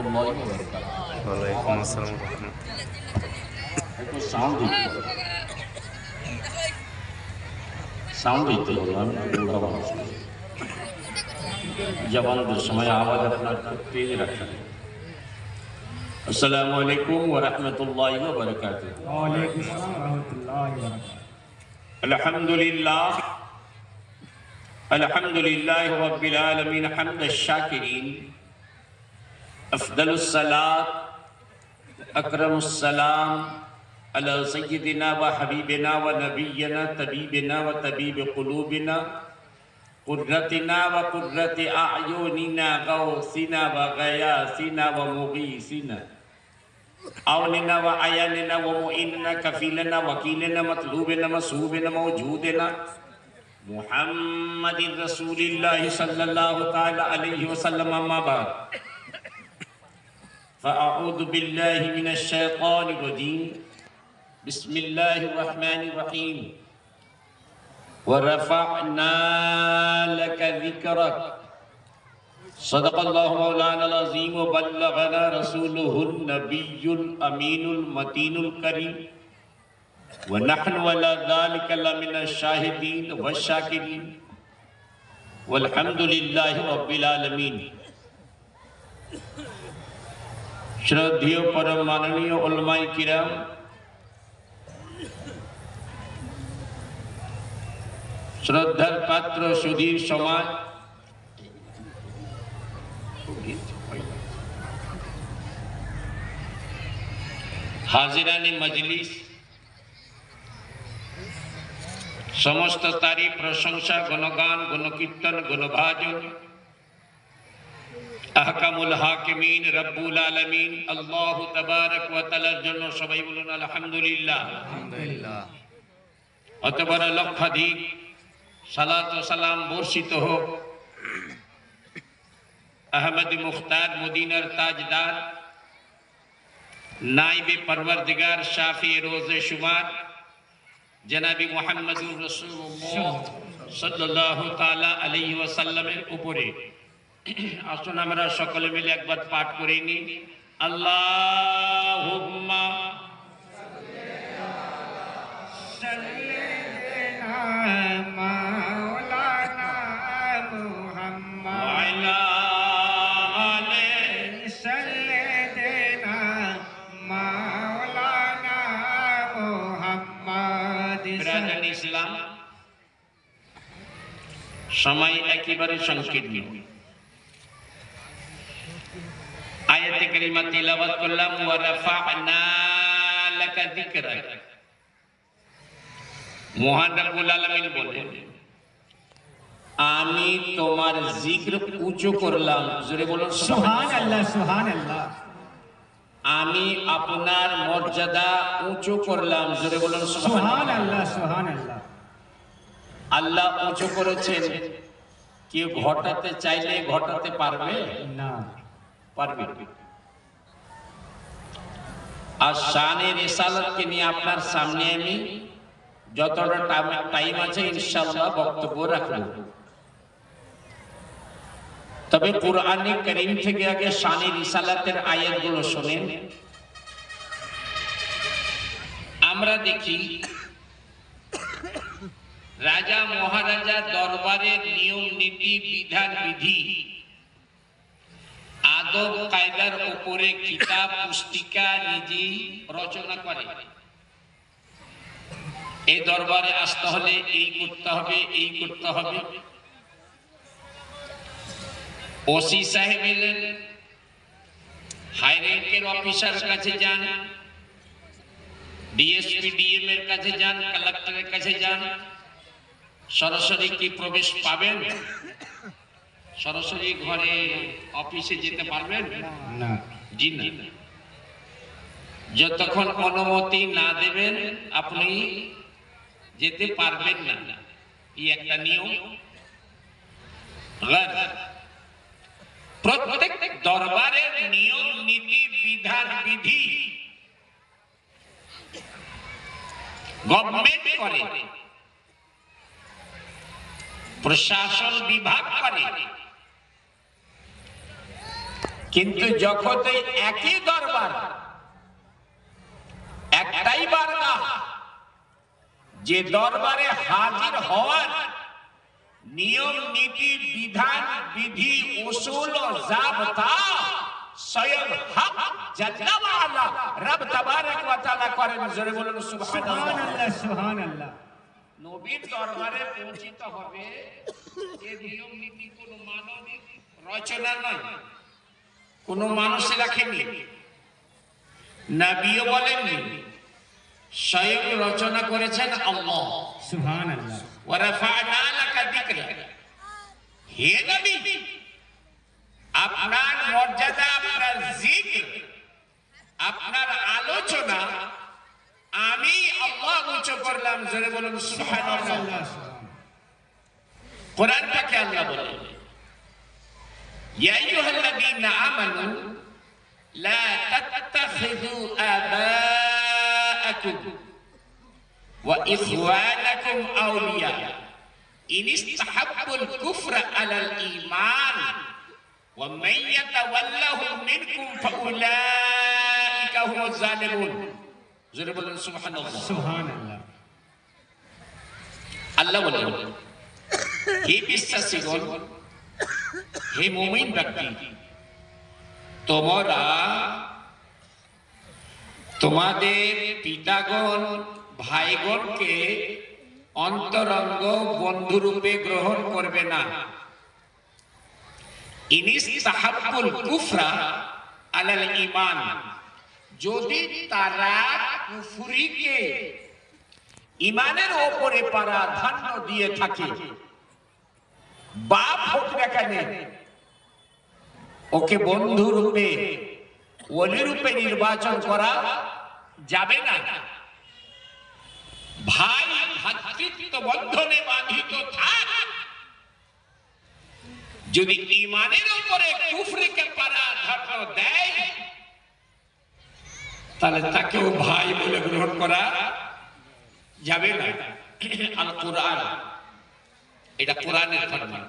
রহমতুল্লাহি ওয়া বারাকাতুহু। ওয়ালাইকুম আসসালাম ওয়া রাহমাতুল্লাহ। একটু সাউন্ড দিতে হবে। সাউন্ড দিতে হবে, আমি বুড়া মানুষ। জবানদের সময় আওয়াজ আপনার খুব তেজ রাখেন। আসসালামু আলাইকুম ওয়া রাহমাতুল্লাহি ওয়া বারাকাতুহু। ওয়া আলাইকুম আসসালাম ওয়া রাহমাতুল্লাহি ওয়া বারাকাতুহু। আলহামদুলিল্লাহ আলহামদুলিল্লাহি রাব্বিল আলামিন হামদাশ শাকিরিন। আফদালুস সালাত আকরামুস সালাম আলা সাইয়্যিদিনা ওয়া হাবিবিনা ওয়া নাবিয়্যিনা তাবিবিনা ওয়া তাবিবি কুলুবিনা কুররাতিনা ওয়া কুররাতি আ'য়ুনিনা গাউসিনা ওয়া গায়াসিনা ওয়া মুগীসিনা আওলিনা ওয়া আয়ানিনা ওয়া মুইনিনা কাফিলানা ওয়াকিলিনা মাতলুবিনা মাসুবিনা মাওজুদিনা মুহাম্মাদির রাসূলিল্লাহি সাল্লাল্লাহু তাআলা আলাইহি ওয়াসাল্লাম। আম্মা বা'দ, ফাআউযু বিল্লাহি মিনাশ শাইতানির রাজীম। বিসমিল্লাহির রাহমানির রাহিম। ওয়া রাফা'না লাকা যিকরাক। সাদাকাল্লাহু মাওলানাল আযীম ওয়া বাল্লাগানা রাসূলুহুন নাবিয়্যুল আমিনুল মাতিনুল কারীম। ওয়া নাহনু আলা যালিকা লামিনাশ শাহিদিন ওয়াশ শাকিরিন। ওয়ালহামদুলিল্লাহি রাব্বিল আলামিন। শ্রদ্ধেয় পরম মাননীয় উলামায়ে কিরাম, শ্রদ্ধার পাত্র সুধীর সমাজ, হাজিরানে মজলিস, সমস্ত তারিফ প্রশংসা গুণগান গুণকীর্তন গুণভাজন আহকামুল হাকিমিন রব্বুল আলামিন আল্লাহু তাবারক ওয়া তাআলার জন্য সবাই বলুন আলহামদুলিল্লাহ। আলহামদুলিল্লাহ। অতঃপর লক্ষাধিক সালাত ও সালাম বর্ষিত হোক আহমদ মুখতার মদিনার তাজদার নাইবে পরওয়ারদিগার শাফি রোজে শুমার জনাবি মুহাম্মদুর রাসূলুল্লাহ সাল্লাল্লাহু তাআলা আলাইহি ওয়াসাল্লামের উপরে। আসুন আমরা সকলে মিলে একবার পাঠ করে নিই। আল্লাহুম্মা সাল্লিনা মাওলানা মুহাম্মদ ওয়া আলা আলি সাল্লিনা মাওলানা মুহাম্মদ। ব্রাদার ইসলাম, সময় একেবারে সংকীর্ণ। আয়াতে কারিমা তিলাওয়াত করলাম। ওয়া রাফা'না লাকা যিকরাক। মহান রব্বুল আলামিন বলেন, আমি তোমার জিক্র উঁচু করলাম। জোরে বলুন সুবহানাল্লাহ সুবহানাল্লাহ। আমি আপনার মর্যাদা উঁচু করলাম। জোরে বলুন সুবহানাল্লাহ সুবহানাল্লাহ। আল্লাহ উঁচু করেছেন, কেউ ঘটাতে চাইলে ঘটাতে পারবে না, পারবে। আর শানে রিসালাতকে নিয়ে আপনার সামনে আমি যতটা টাইম আছে ইনশাআল্লাহ বক্তব্য রাখব। তবে কুরআনে কারীম থেকে আগে শানে রিসালাতের আয়াতগুলো শুনেন। আমরা দেখি রাজা মহারাজা দরবারের নিয়ম নীতি বিধান বিধি আদব কায়দার উপরে কিতাব পুস্তিকা নিজেই রচনা করে। এই দরবারে আসতে হলে এই করতে হবে, এই করতে হবে। ওসি সাহেব এলেন, হাই র্যাঙ্কের অফিসার কাছে যান, ডিএসপি ডিএম এর কাছে যান, কালেক্টরের কাছে যান। সরাসরি কি প্রবেশ পাবেন? সরাসরি ঘরে অফিসে যেতে পারবেন না, জি না। যতক্ষণ অনুমতি না দেবেন আপনি যেতে পারবেন না। এই একটা নিয়ম। প্রত্যেক দরবারের নিয়ম নীতি বিধান বিধি গভর্নমেন্ট করে, প্রশাসন বিভাগ করে। কিন্তু যখন এই একই দরবার, একটাই বারগাহ, যে দরবারে হাজির হওয়ার নিয়ম নীতি বিধান বিধি উসুল ও জাবতা স্বয়ং হক জাল্লা ওয়া আলা রব তাবারক ওয়া তাআলা করেন। জোরে বলুন সুবহানাল্লাহ। সুবহানাল্লাহ সুবহানাল্লাহ। নবীর দরবারে পৌঁছিতে হবে, এই নিয়ম নীতি কোনো মানবিক রচনা নয়, কোনো মানুষ রাখেনি, নবীও বলেননি, স্বয়ং রচনা করেছেন আল্লাহ। সুবহানাল্লাহ। ওয়া রাফা'না লাকা যিকরা। হে নবী, আপনার মর্যাদা, আপনার জিকির, আপনার আলোচনা আমি আল্লাহ উচ্চ করলাম। জোরে বলুন সুবহানাল্লাহ। কোরআন পাকে আল্লাহ বলেন, ইয়া আইয়ুহাল্লাযীনা আমানু লা তাত্তাখিযু আবাআকুম ওয়া ইখওয়ানাকুম আউলিয়া ইন ইসতাহাব্বুল কুফরা আলাল ঈমান ওয়া মান ইয়াতাওয়াল্লাহুম মিনকুম ফাউলাইকা হুমুজ জালিমুন। জোরে বলুন সুবহানাল্লাহ। সুবহানাল্লাহ। আল্লাহ বলেন, হে বিশ্বাসীগণ, হে মুমিন ব্যক্তি, তোমরা তোমাদের পিতাগণ ভাইগণকে অন্তরঙ্গ বন্ধুরূপে গ্রহণ করবে না। ইনিস্তাহাব্বুল কুফরা আলাল ঈমান, যদি তারা কুফরিকে ঈমানের উপরে প্রাধান্য দিয়ে থাকে, বাপ হোক না কেন, ওকে বন্ধু রূপে ওলি রূপে নির্বাচন করা যাবে না। ভাই ভ্রাতৃত্ব বন্ধনে বাঁধিত থাক, যদি ঈমানের উপরে কুফরিকে প্রাধান্য দেয়, তাহলে তাকেও ভাই বলে গ্রহণ করা যাবে না। আল কোরআন, এটা কোরআনের ফরমান।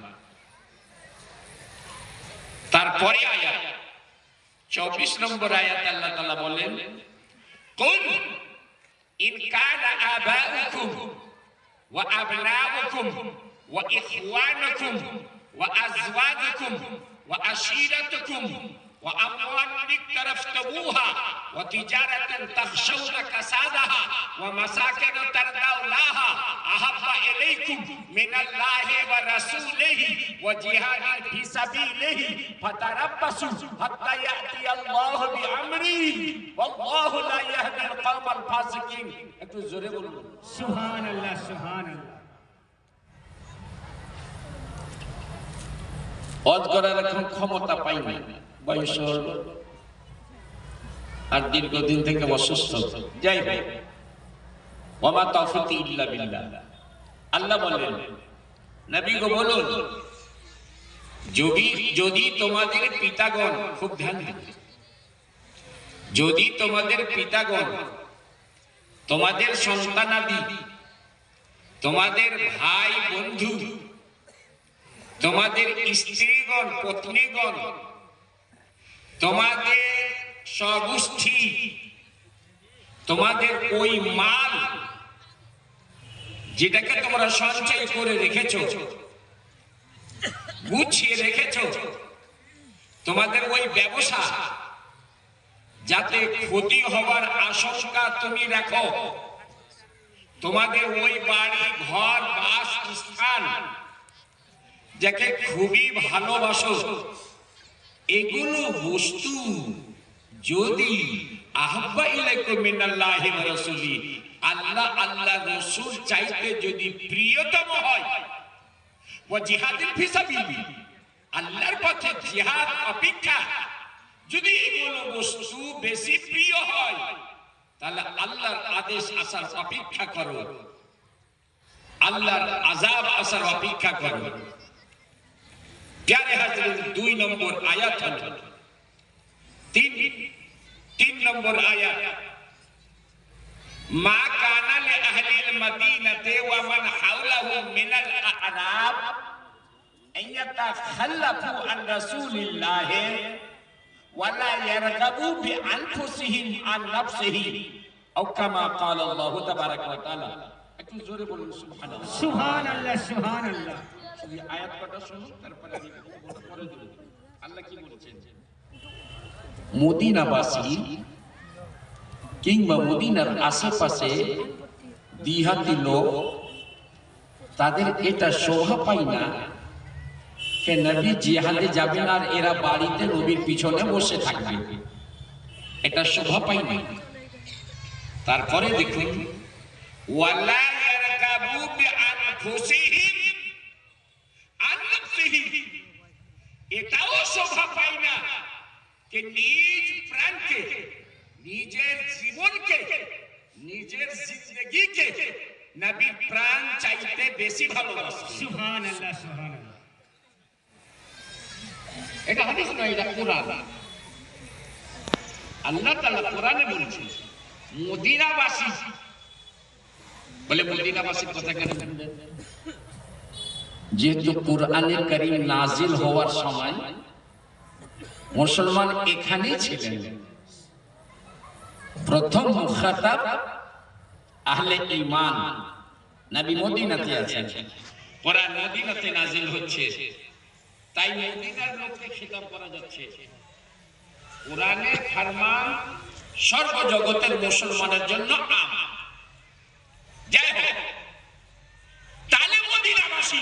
তারপরে আয়াত 24 নম্বর আয়াত আল্লাহ তাআলা বলেন, কুল ইন কানা আবাউকুম ওয়া আবনাউকুম ওয়া ইখওয়ানুকুম ওয়া আজওয়াজুকুম ওয়া আশীরাতুকুম وأموال اقترفتموها وتجارة تخشون كسادها ومساكن ترضونها أحب إليكم من الله ورسوله وجهاد في سبيله فتربصوا حتى يأتي الله بأمره والله لا يهدي القوم الفاسقين. একটু জোরে বলুন সুবহানাল্লাহ সুবহানাল্লাহ। ওয়াজ করার এখন ক্ষমতা পাইনি, বয়স হল আর দীর্ঘদিন থেকে অসুস্থ। যাই হোক, ওয়া মা তাওফীকি ইল্লা বিল্লাহ। আল্লাহ বলেন, নবী গো বলুন, যদি তোমাদের পিতাগণ, খুব ধ্যান দিন, যদি তোমাদের পিতাগণ, তোমাদের সন্তানাদি, তোমাদের ভাই বন্ধু, তোমাদের স্ত্রীগণ পত্নীগণ, তোমাদের স্বগোষ্ঠী, তোমাদের ওই মাল যেটাকে তোমরা সঞ্চয় করে রেখেছো, গুছিয়ে রেখেছো, তোমাদের ওই ব্যবসা যাতে ক্ষতি হওয়ার আশঙ্কা তুমি রাখো, তোমাদের ওই বাড়ি ঘর বাস স্থান যাকে খুবই ভালোবাসো, এগুলো বস্তু যদি আহাব্বা ইলাইকুম মিনাল্লাহি ওয়া রাসূলি, আল্লাহ আল্লাহ রাসূল চাইতে যদি প্রিয়তম হয়, ওয়া জিহাদিন ফি সাবিলি, আল্লাহর পথে জিহাদ অপেক্ষা যদি এগুলো বস্তু বেশি প্রিয় হয়, তাহলে আল্লাহর আদেশ আসার অপেক্ষা করো, আল্লাহর আযাব আসার অপেক্ষা করো। প্যারে হাজরিন, 2 নম্বর আয়াত হল 3 নম্বর আয়াত, মা কানা লি আহলিল মদিনাতি ওয়া মান হাওলাহু মিনাল আ'রাব আন ইয়াতাখাল্লাফু আন রাসূলিল্লাহ ওয়ালা ইয়ারগাবু বিআনফুসিহিম আন নাফসিহি আও কামা ক্বালা আল্লাহু তাবারাকা ওয়া তাআলা। একটু জোরে বলুন সুবহানাল্লাহ। সুবহানাল্লাহ সুবহানাল্লাহ। এই আয়াত কটা শুনুন, তারপরে আমি পরে দেব। আল্লাহ কি বলেছেন? মদিনাবাসী কিংবা মদিনার আশেপাশে দিহাতি লোক, তাদের এটা শোভা পায় না যে নবী জিহাদে যাবেন আর এরা বাড়িতে নবীর পিছনে বসে থাকবে, এটা শোভা পায় না। তারপরে দেখুন ওয়ালা ইয়ারগাবু বিআনফুসিহিম আন নাফসিহি, এটাও শোভা পায় না যে নিজ প্রাণকে, নিজের জীবনকে, নিজের জিন্দেগিকে নবী প্রাণ চাইতে বেশি ভালোবাসে। সুবহানাল্লাহ সুবহানাল্লাহ। এটা হাদিস নয়, এটা কোরআন। আল্লাহ তাআলা কোরআনে বলছেন মদিনাবাসী, বলে মদিনাবাসীর কথা কেন বললেন? যেহেতু কোরআনে কারীম নাজিল হওয়ার সময় মুসলমান এখানেই ছিলেন, প্রথম মুখাতাব আহলে ঈমান নবী মদিনাতে আছেন, কোরআন মদিনাতে নাজিল হচ্ছে, তাই মদিনার লোককে খেতাব করা যাচ্ছে। কোরআনের ফরমান সর্বজগতের মুসলমানের জন্য আম। যাই হোক, তাহলে মদিনাবাসী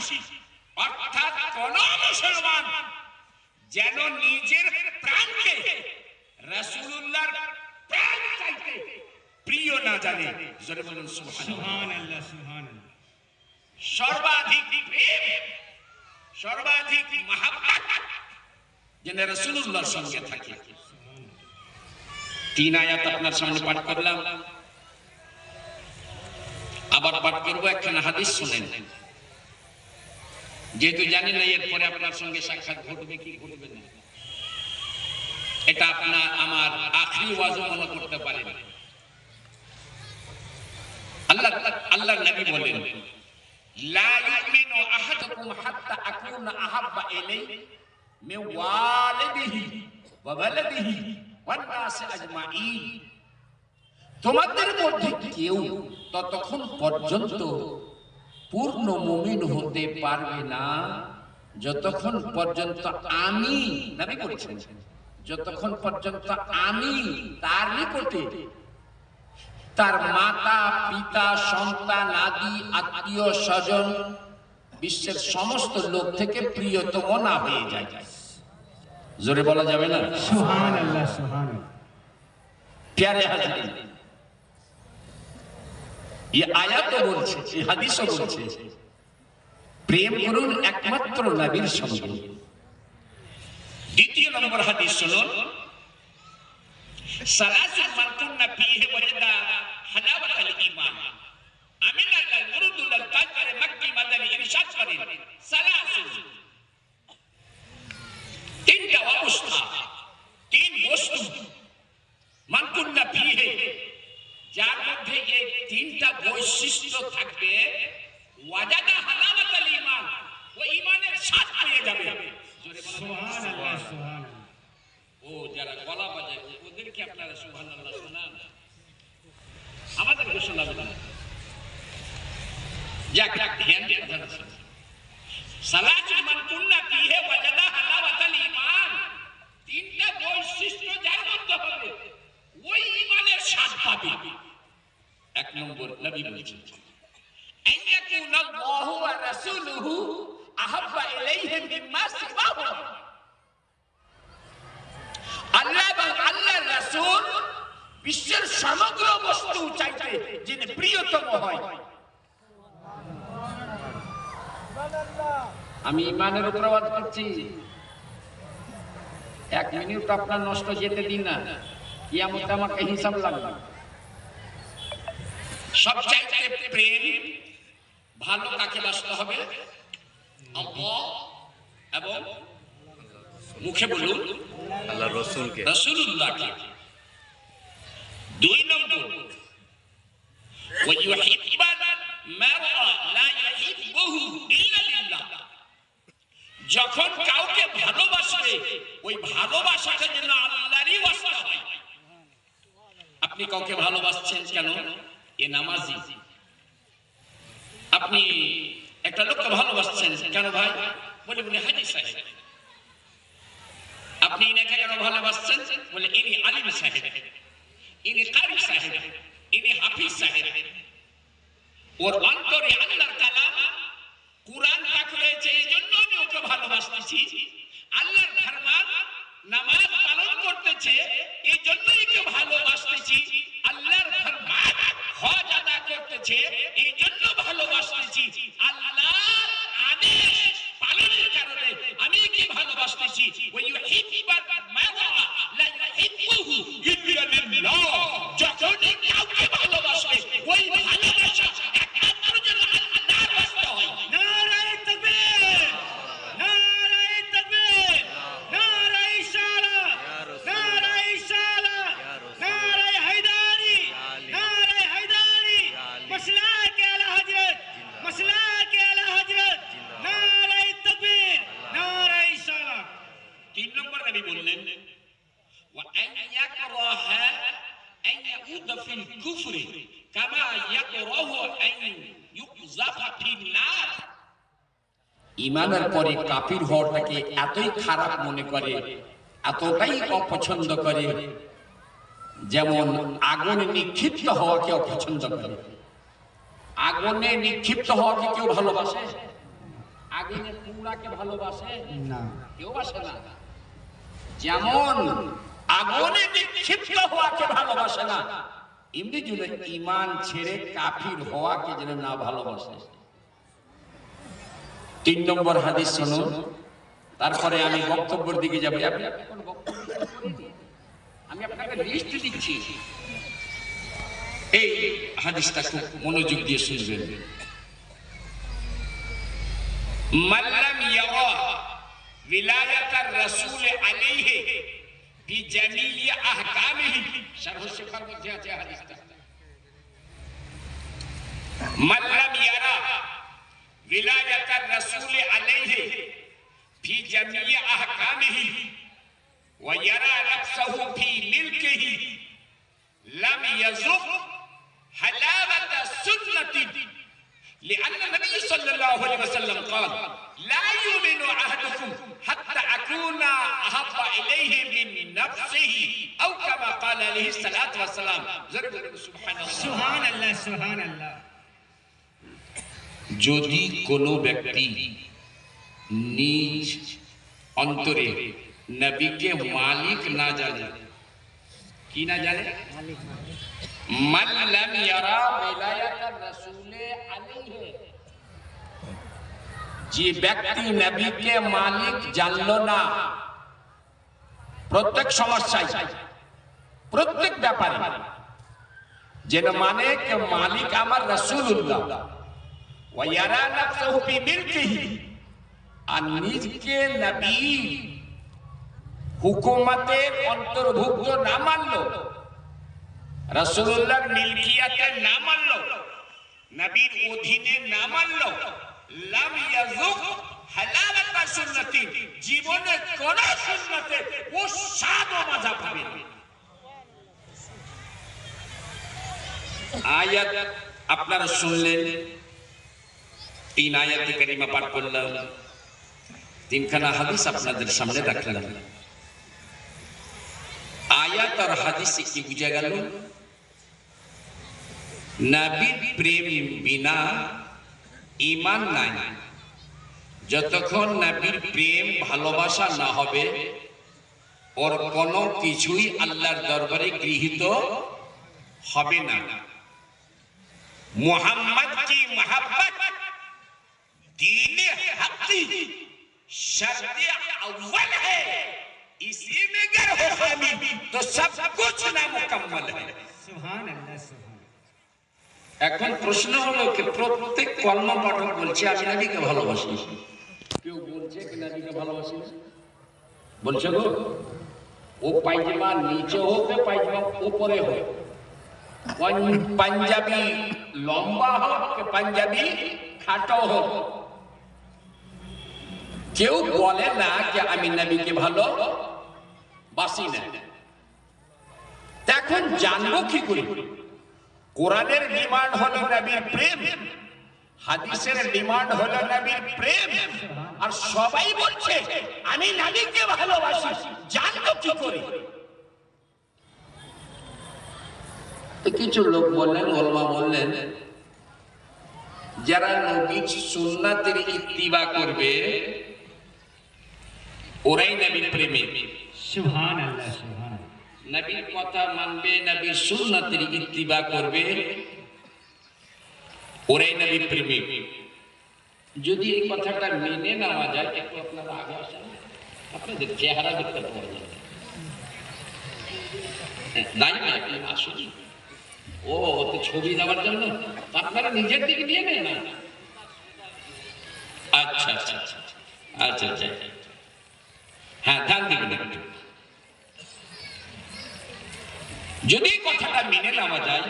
অর্থাৎ কোন মুসলমান যেন নিজের প্রাণকে রাসূলুল্লাহর প্রাণ চাইতে প্রিয় না জানে। জোরে বলুন সুবহানাল্লাহ। সুবহানাল্লাহ সুবহানাল্লাহ। সর্বাধিক প্রেম, সর্বাধিক মহব্বত যেন রাসূলুল্লাহর সঙ্গে থাকে। তিন আয়াত আপনার সামনে পাঠ করলাম, আবার পাঠ করবো একখানা হাদিস শুনেন। যেহেতু জানি না এরপরে আপনার সঙ্গে সাক্ষাৎ ঘটবে কি ঘটবে না, এটা আপনার আমার আখরি ওয়াজ মনে করতে পারেন। আল্লাহর নবী বলেন লা ইউমিনু আহাদুকুম হাত্তা আকুনা আহাব্বা ইলাইহি মিন ওয়ালিদিহি ওয়া ওয়ালাদিহি ওয়ান নাসি আজমাইন। তোমাদের মধ্যে কেউ ততক্ষণ পর্যন্ত পূর্ণ মুমিন হতে পারবে না যতক্ষণ পর্যন্ত আমি, নবী বলেছেন, যতক্ষণ পর্যন্ত আমি তার নিকটে তার মাতা পিতা সন্তান আদি আত্মীয় স্বজন বিশ্বের সমস্ত লোক থেকে প্রিয়তম না হয়ে যায়। জোরে বলা যাবে না? সুবহানাল্লাহ সুবহানাল্লাহ। প্যারে হাজিরিন, এই আয়াতও বলছে, এই হাদিসও বলছে প্রেম করুন একমাত্র নবীর সঙ্গে। দ্বিতীয় নম্বর হাদিস শুনুন, সালাসুন মান কুন্না ফীহি ওয়াজাদা হালাওয়াতাল ঈমান। আমিনা আল মুরদুল তাজর মক্কি মাদানী ইরশাদ করেন সালাসুন, তিনটা অবস্থা, তিন বস্তু, মান কুন্না ফীহি, যার মধ্যে এই তিনটা বৈশিষ্ট্য থাকবে, ওয়াজাদা হালাওয়াতাল ঈমান, ও ঈমানের স্বাদ পেয়ে যাবে। জোরে বলুন সুবহানাল্লাহ সুবহানাল্লাহ। ও যারা গলা বাজায় ওদেরকে আপনারা সুবহানাল্লাহ শোনান, আমাদেরকে শোনাবেন না। যাক ধ্যান দিয়ে কথা শুনুন। সালাতুন মান কুন্না ফীহি ওয়াজাদা হালাওয়াতাল ঈমান, তিনটা বৈশিষ্ট্য যার মধ্যে হবে ওই ঈমানের স্বাদ পাবে। এক নম্বর নবী বলেছেন আইয়াকুনা আল্লাহু ওয়া রাসূলুহু আহাব্বা ইলাইহি মিম্মা সিওয়াহু, আল্লাহ এবং আল্লাহর রাসূল বিশ্বের সমগ্র বস্তু চাইতে যিনি প্রিয়তম হয়। আমি ইমানের উপর আওয়াজ করছি, এক মিনিট আপনার নষ্ট যেতে দিন না, কিয়ামতে আমাকে হিসাব লাগবে। সবচাইতে প্রেম ভালো কাকে বাসতে হবে? আল্লাহ এবং মুখে বলুন আল্লাহ রসুলকে, রাসূলুল্লাহকে। দুই নম্বর ওয়ায়ুহিব্বাল মারআ লা ইউহিব্বুহু ইল্লা লিল্লাহ, যখন কাউকে ভালোবাসবে ওই ভালোবাসাটা যেন আল্লাহরই ওয়াস্তে হয়। আপনি কাউকে ভালোবাসছেন কেন? এ নামাজি। আপনি একটা লোককে ভালোবাসছেন কেন ভাই? বলে বলে হাজি সাহেব। আপনি ইনাকে কেন ভালোবাসছেন? বলে ইনি আলিম সাহেব, ইনি কারি সাহেব, ইনি হাফিজ সাহেব। ওর অন্তরে আল্লাহর কালাম কুরআন পাক রয়েছে, এই জন্য আমি ওকে ভালোবাসতেছি। আল্লাহর ফরমান নামাজ পালন করতেছে, এই জন্য একে ভালোবাসতেছি। আল্লাহর ফরমান হজ আদা করতেছে, এই জন্য ভালোবাসতেছি। আল্লাহর আদেশ পালনের কারণে আমি একে ভালোবাসতেছি। ওয়া ইউহিব্বুল মারআ লা ইউহিব্বুহু ইল্লা লিল্লাহ। যখন কাউকে ভালোবাসবে ওই ভালোবাসা একমাত্র যেন আল্লাহর ওয়াস্তে হয়। নারায়ে তাকবীর, নারায়ে তাকবীর, নারায়ে ইশারাত, নারায়ে ইশারাত, নারায়ে হায়দারি, নারায়ে হায়দারি, মাসলাকে আলা হযরত, মাসলাকে আলা হযরত, নারায়ে তাকবীর, নারায়ে ইশারাত। 3 নম্বর নবী বললেন ওয়া আন ইয়াকরাহা আন ইয়াউদা ফিল কুফরি কামা ইয়াকরাহু আন ইউকযাফা ফিন নার। ঈমানের পরে কাফির হওয়াটাকে এতই খারাপ মনে করে, এতটাই অপছন্দ করে, যেমন আগুনে নিক্ষিপ্ত হওয়াকে অপছন্দ করে। আগুনে নিক্ষিপ্ত হওয়াকে কেউ ভালোবাসে? আগুনে পুরাকে ভালোবাসে? না, কেউ বাসে না। যেমন আগুনে নিক্ষিপ্ত হওয়াকে ভালোবাসে না, এমনি জন্য ঈমান ছেড়ে কাফির হওয়াকে যেন না ভালোবাসে। 3 নম্বর হাদিস শুনুন, তারপরে আমি বক্তব্যের দিকে যাব। আমি আপনাকে লিস্ট দিচ্ছি, এই হাদিসটা খুব মনোযোগ দিয়ে শুনবেন। মান লাম ইয়ারা विलायत रसूल अलैहि फी जमीई अहकामिही। शरह शिफर में क्या क्या हदीस था? मन लम यरा विलायत रसूल अलैहि फी जमीई अहकामिही व यरा नफ्सहु फी मिल्किही लम यज़ुक हलावत सुन्नती। لأن النبي صلى الله عليه وسلم قال لا يؤمن أحدكم حتى أكون أحب إليه من نفسه أو كما قال عليه الصلاة والسلام। سبحان الله সুবহানাল্লাহ, সুবহানাল্লাহ। যদি কোনো ব্যক্তি নিজ অন্তরে নবীকে মালিক না জানে, কি না জানে? মান লাম ইয়ারা বিলায়াত রাসূল আলাইহি, যে ব্যক্তি নবীকে মালিক জানলো না, প্রত্যেক সমস্যায় প্রত্যেক ব্যাপারে যেন মানে কে মালিক আমার রাসূলুল্লাহ। ওয়া ইয়ারা নাফসহু ফি মিলকিহি, আর নিজকে নবী হুকুমতের অন্তর্ভুক্ত না মানলো, রাসূলুল্লাহর মিলকিয়াতে না মানলো, নবীর অধীনে না মানলো, লাম ইয়াযুক হালাওয়াত সুন্নতি, জীবনে কোন সুন্নতে ও স্বাদ ও মজা পাবে না। আয়াত আপনারা শুনলেন, 3 আয়াতে কারিমা পাঠ করলাম, 3খানা হাদিস আপনাদের সামনে রাখলাম। আয়াত আর হাদিসে কি বুঝা গেল? নবীর প্রেম বিনা ঈমান নাই। যতক্ষণ নবীর প্রেম ভালোবাসা না হবে ওর কোনো কিছুই আল্লাহর দরবারে গৃহীত হবে না। মুহাম্মদ কি मोहब्बत दीन हक की शर्त अव्वल है, इसी में गर हो खामी तो सब कुछ नामुकम्मल है। সুবহানাল্লাহ, সুবহানাল্লাহ। এখন প্রশ্ন হলো কি প্রত্যেক কলমা পাঠক বলছে আমি নবীকে ভালোবাসি, কেউ বলছে কি নবীকে ভালোবাসি? বলছে গো, ও পায়জামা নিচে হোক পায়জামা উপরে হোক, পাঞ্জাবি লম্বা হোক পাঞ্জাবি খাটো হোক, কেউ বলে না যে আমি নবীকে ভালো বাসি না। এখন জানবো কি করে? কোরআনের ডিমান্ড হলো নবীর প্রেম, হাদিসের ডিমান্ড হলো নবীর প্রেম, আর সবাই বলছে আমি নবীকে ভালোবাসি, জানবো কি করে? কিছু লোক বললেন, ওলামা বললেন, যারা নবীর সুন্নাতের ইত্তিবা করবে ওরাই নবীর প্রেমিক। সুবহানাল্লাহ, সুবহানাল্লাহ। নবীর কথা মানবে, নবীর সুন্নাতের ইত্তিবা করবে, ওরাই নবীর প্রেমিক। যদি এই কথাটা মেনে নেওয়া যায়, একটু আপনারা আগে আসেন, আপনাদের চেহারা দেখতে পাওয়া যায়। তাই না? আপনি আসুন। ও তো ছবি দেওয়ার জন্য আপনারা নিজের দিকে নিয়ে নেন না। আচ্ছা আচ্ছা আচ্ছা আচ্ছা আচ্ছা, হ্যাঁ ধ্যান দিবেন একটু। যদি কথাটা মেনে নেওয়া যায়,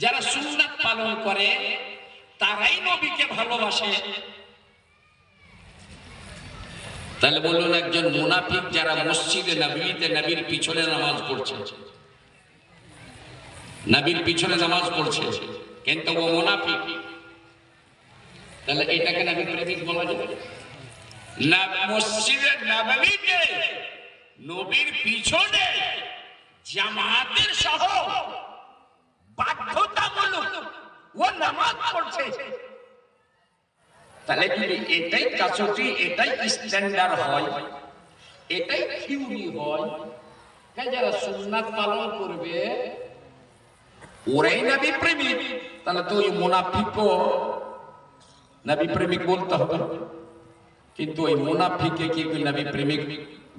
যারা সুন্নাত পালন করে তারাই নবীকে ভালোবাসে, তাহলে বলুন একজন মুনাফিক যারা মসজিদে নববীতে নবীর পিছনে নামাজ পড়ছে, নবীর পিছনে নামাজ পড়ছে কিন্তু ও মুনাফিক, তাহলে এটাকে নবীর প্রেমিক বলা যাবে না? মসজিদে নববীতে নবীর পিছনে জামাতের সহ বাধ্যতামূলক ও নামাজ পড়ছে, তাহলে কি এটাই কাসটি, এটাই স্ট্যান্ডার্ড হয়, এটাই থিওরি হয়? যারা সুন্নাত পালন করবে ওরাই নবী প্রেমিক, তাহলে তো ওই মুনাফিকও নবী প্রেমিক বলতে হবে। কিন্তু ওই মুনাফিককে কি নবী প্রেমিক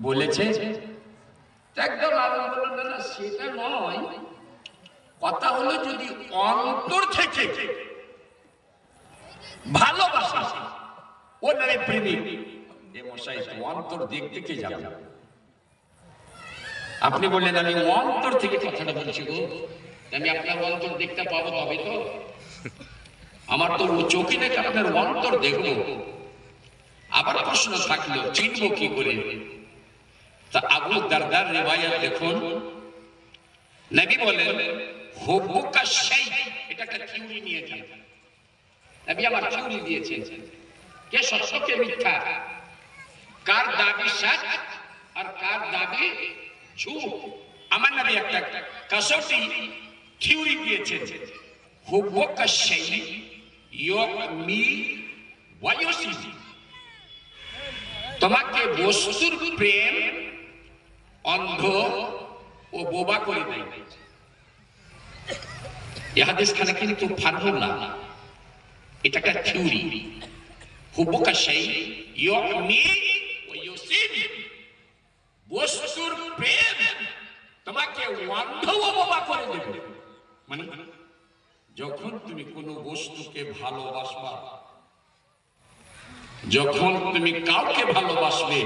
বলেছে? একদম আল্লাহ বললেন না, সেটা নয়। কথা হলো যদি অন্তর থেকে ভালোবাসা ও নবী প্রেমিক, এ মশাই তো অন্তর দেখতে কে যাবে? আপনি বললেন আমি অন্তর থেকে কথাটা বলছি গো, আমি আপনার অন্তর দেখতে পাবো তবে তো। আমার তো চোখে দেখে আপনার অন্তর দেখবো। আবার প্রশ্ন থাকলো চিনবো কি করে? তা আবু দারদার রিওয়ায়াত দেখুন, নবী বলেন হুব্বুকা শাই, এটা একটা থিওরি নিয়েছেন নবী, আমার থিওরি দিয়েছেন কে সত্য কে মিথ্যা, কার দাবি সৎ আর কার দাবি ঝুট। আমার নবী একটা কাসটি থিওরি দিয়েছেন, হুব্বুকা শাই ইউমি ওয়া ইউসিব, তোমাকে বস্তুর প্রেম অন্ধ ও বোবা করে দেয়। এই হাদিস খানা কিন্তু ফার্মুলা, এটা একটা থিওরি। হুব্বুকা শাই ইউমি ওয়া ইউসিব, বস্তুর প্রেম তোমাকে অন্ধ ও বোবা করে দেবে। মানে যখন তুমি কোনো বস্তুকে ভালোবাসবা, যখন তুমি কাউকে ভালোবাসবে,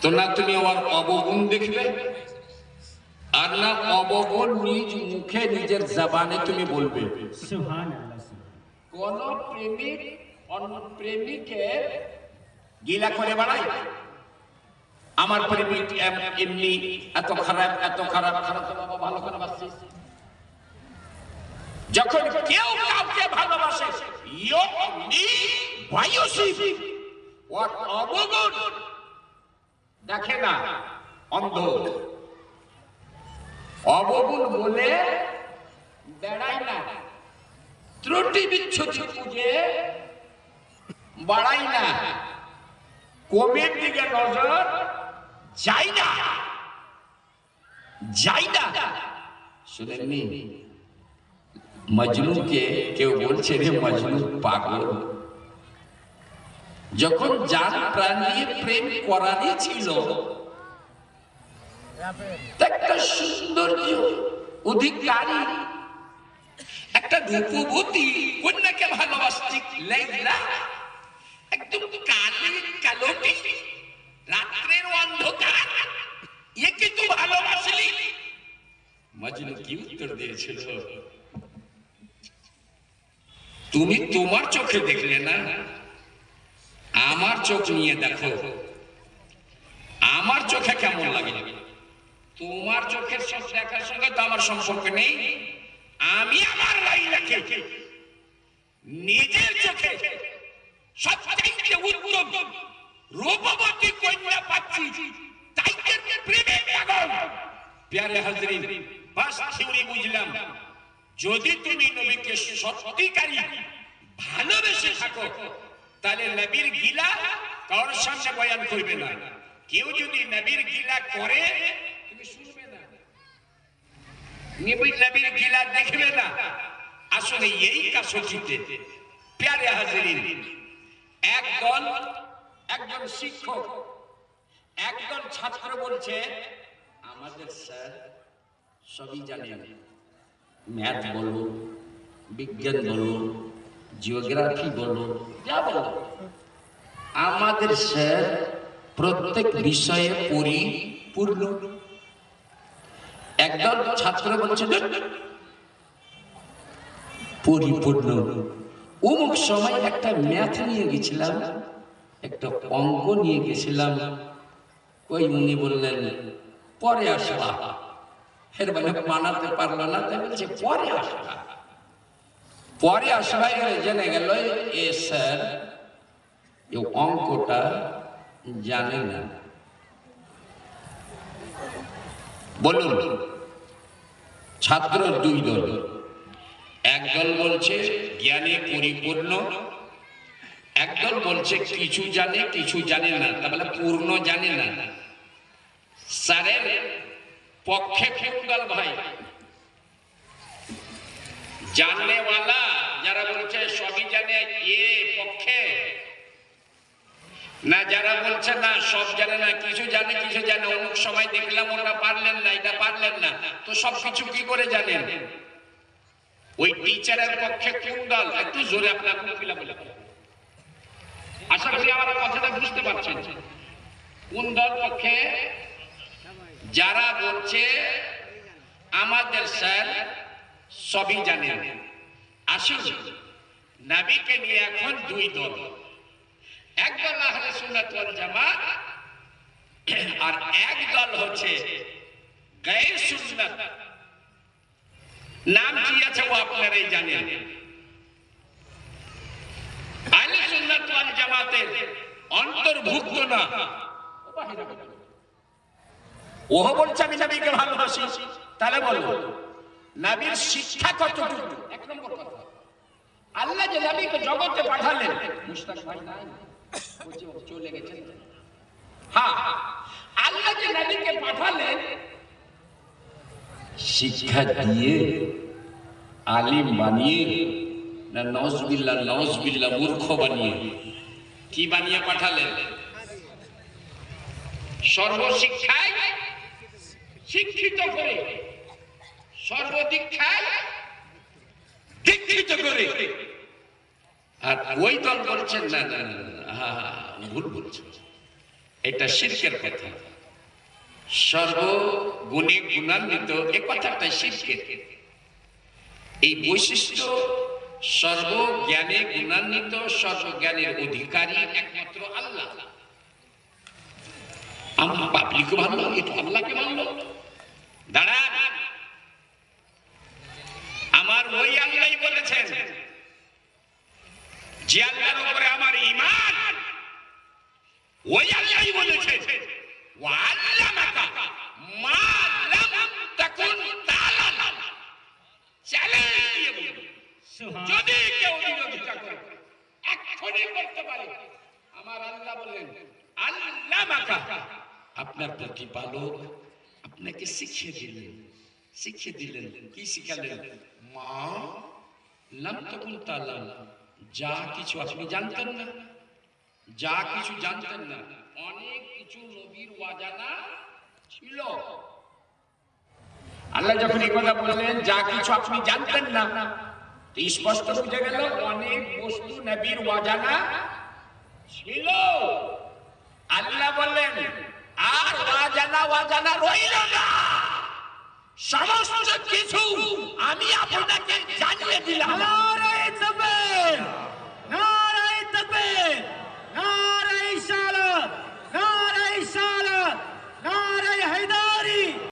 তো না তুমি ওর অবগুণ দেখবে, আর না অবগুণ নিজ মুখে নিজের জবানে তুমি বলবে। সুবহানাল্লাহ। কোন প্রেমিক অন্য প্রেমিকের গিলা করে বেড়ায়, আমার প্রেমিক এমনি এত খারাপ, এত খারাপ, খারাপ তো বাবা ভালো করে বাসছিস। যখন কেউ কাউকে ভালোবাসে ওর অবগুণ দেখে না, অন্ধ। অবগুণ বলে বেড়ায় না, ত্রুটি বিচ্ছুতি খুঁজে বাড়াই না, কমের দিকে নজর যাই না, যাই না। শুনেননি মজনুকে কেউ বলছে রে মজনু পাগল, যখন যার প্রাণ দিয়ে প্রেম করারই ছিল, একটা সৌন্দর্য অধিকারী, একটা রূপবতী কন্যাকে ভালোবাসছি, লাইলা একদম কালো কালোটি, রাত্রের অন্ধকার, একে তুই ভালোবাসলি? মজনু কি উত্তর দিয়েছিল? তুমি তোমার চোখে দেখলে না, আমার চোখ নিয়ে দেখো আমার চোখে কেমন লাগে। তোমার চোখের সঙ্গে দেখার সঙ্গে তো আমার সম্পর্ক নেই। আমি আমার লাইলাকে নিজের চোখে সবচাইতে উত্তম রূপবতী কন্যা পাচ্ছি, তাই প্রেমে পাগল। প্যারে হাজরিন, বাস থিওরি বুঝলাম, যদি তুমি নবীকে সত্যিকারী ভালোবেসে থাকো তাহলে নবীর গিলা কারোর সামনে বয়ান করবে না। কেউ যদি নবীর গিলা করে তুমি শুনবে না, নবীর গিলা দেখবে না। আসলে এই কাজটিতে প্যারে হাজরিন, একজন শিক্ষক একজন ছাত্র বলছে, আমাদের স্যার সবই জানেন, ম্যাথ বলো, বিজ্ঞান বলো, জিওগ্রাফি বলো, যা বলো, আমাদের স্যার প্রত্যেক বিষয়ে পরিপূর্ণ। একদল ছাত্র বলছে পরিপূর্ণ। অমুক সময় একটা ম্যাথ নিয়ে গেছিলাম, একটা অঙ্ক নিয়ে গেছিলাম, ওই উনি বললেন পরে আসবা। এর মানে মানাতে পারলো না, তাই বলছে পরে আসবা। পরে আসবা জেনে গেল এ স্যার এই অঙ্কটা জানে না। বলুন, ছাত্র দুই দল, একদল বলছে জ্ঞানে পরিপূর্ণ, একদল বলছে কিছু জানে কিছু জানে না, তা বলে পূর্ণ জানে না। স্যারের পক্ষে কোন ভাই? জাননেওয়ালা যারা বলছে সবই জানে এ পক্ষে, না যারা বলছে না সব জানে না কিছু জানে কিছু জানে, অমুক সময় দেখলাম ওটা পারলেন না এটা পারলেন না, তো সবকিছু কি করে জানেন? ওই টিচারের পক্ষে কোন দল? একটু জোরে আপনার বলে, আশা করি আমার কথাটা বুঝতে পারছেন। কোন দল পক্ষে? যারা বলছে আমাদের স্যার সবই জানেন। আসুন, নবীকে নিয়ে এখন দুই দল, একদল আহলে সুন্নাত ওয়াল জামাত আর এক দল হচ্ছে গায়রে সুন্নাত। নাম কি আছে ও আপনারাই জানেন। আহলে সুন্নাত ওয়াল জামাতের অন্তর্ভুক্ত না, ও বলছে আমি নবীকে ভালোবাসি। তাহলে বলো নবীর শিক্ষা কতটুকু? এক নম্বর কথা, আল্লাহ যে নবীকে জগতে পাঠালেন, মুশতাক ভাই নাই চলে গেছেন, হ্যাঁ, আল্লাহ যে নবীকে পাঠালেন শিক্ষা দিয়ে আলিম বানিয়ে না নওয়াজবিল্লাহ মূর্খ বানিয়ে? কি বানিয়ে পাঠালেন? সর্বশিক্ষায় শিক্ষিত করে, সর্বদীক্ষায় দীক্ষিত করে। আর ওই দল বলছেন না না ভুল বলছেন, এটা শিরকের কথা। সর্বগুণে গুণান্বিত এ কথাটা শিরকের। এই বৈশিষ্ট্য সর্বজ্ঞানে গুণান্বিত, সর্বজ্ঞানের অধিকারী একমাত্র আল্লাহ। আমরা পাবলিকও মানলো, একটু আল্লাহকে মানলো। দাঁড়ান, আমার ওই আল্লাহ বলেছেন যে আল্লাহর উপরে আমার ঈমান, ওই আল্লাহ বলেছেন ওয়াল্লামাকা মা লাম তাকুন তাআলাম। চ্যালেঞ্জ দিয়ে বলি, যদি কেউ বিরোধিতা করে এক্ষুনি করতে পারে, আমার আল্লাহ বলেন আল্লামাকা, আপনার প্রতিপালক আপনাকে শিখিয়ে দিলেন। কি শিখালেন? মা লাম তাকুন তাআলাম, যা কিছু আপনি জানতেন না, যা কিছু জানতেন না, অনেক কিছু নবীর অজানা ছিল। আল্লাহ যখন এই কথা বললেন যা কিছু আপনি জানতেন না, তো স্পষ্ট বুঝে গেল অনেক বস্তু নবীর অজানা ছিল। আল্লাহ বললেন আর অজানা রইল না, সমস্ত কিছু আমি আপনাকে জানিয়ে দিলাম।